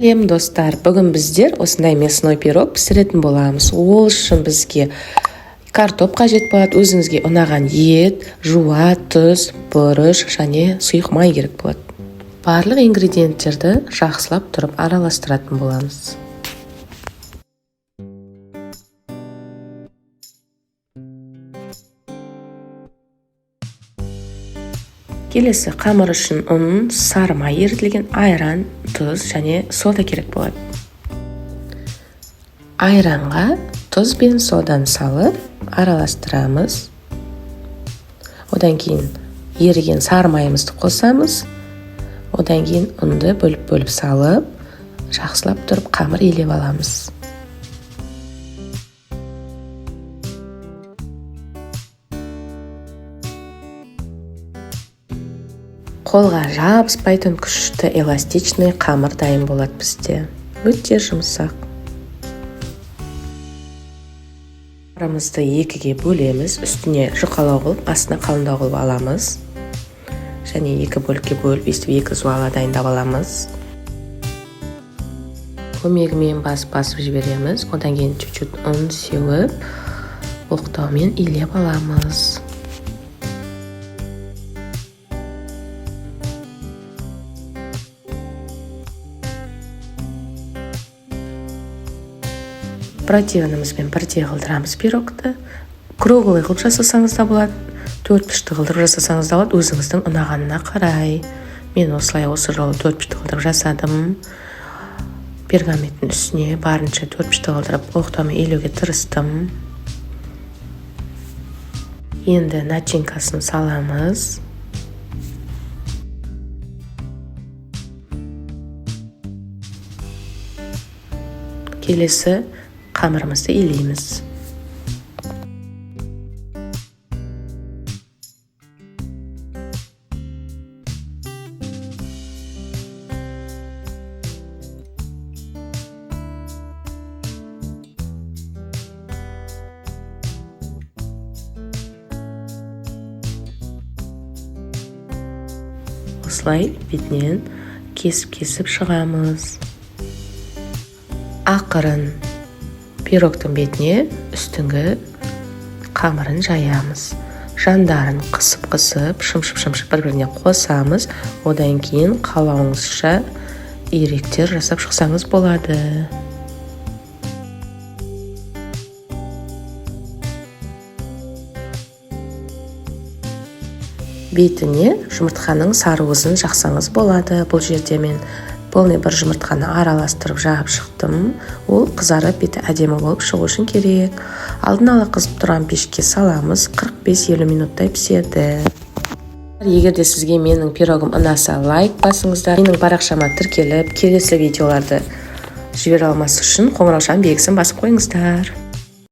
Сәлем достар, бүгін біздер осындай мясной пирог пісіретін боламыз. Ол үшін бізге картоп қажет болады, өзіңізге ұнаған ет, жуа, тұз, бұрыш және сұйық май керек болады. Барлық ингредиенттерді жақсылап тұрып араластыратын боламыз. Келесі қамыр үшін ұн, сары май ерітілген, айран, тұз және сода керек болады. Айранға тұз бен содан салып араластырамыз. Одан кейін еріген сары майымызды қосамыз. Одан кейін ұнды бөліп салып, жақсылап тұрып қамыр илеп аламыз. Қолға жабыспайтын күшті эластичный қамыр дайын болады бізде. Өте жұмсақ. Қамырымызды екіге бөлеміз. Үстіне жұқалау қылып, астына қалыңдау қылып аламыз. Және екі бөлікке бөліп, екі зуала дайындап аламыз. Көмегімен басып жібереміз. Одан кейін чуть-чуть ұн сеуіп, оқтаумен илеп аламыз. Противнымызбен бірдей қылдырамыз пирогты. Круглый қылып жасасаңыз да болады, төртбұрышты қылдырып жасасаңыз да болады, өзіңіздің ұнағанына қарай. Мен осы жолы төртбұрышты қылдырып жасадым. Пергаменттің үстіне барынша төртбұрышты қылдырып оқтаумен илеуге тырыстым. Енді начинкасын саламыз. Келесі қамырымызды илейміз. Осылай бетінен кесіп шығамыз. Ақырын пирогтың бетіне үстіңгі қамырын жаямыз. Жандарын қысып, шымшып бір-біріне қосамыз. Одан кейін қалауыңызша иректер жасап шықсаңыз болады. Бетіне жұмыртқаның сарыуызын жақсаңыз болады. Бұл жерде мен полный бір жұмыртқаны араластырып жағып шықтым. Ол қызарып, беті әдемі болып шығу үшін керек. Алдын ала қызып тұрған пешке саламыз. 45-50 минуттай піседі. Егер де сізге менің пирогым ұнаса, лайк басыңыздар. Менің парақшама тіркеліп, келесі видеоларды жібере алмас үшін қоңыраушаның белгісін басып қойыңыздар.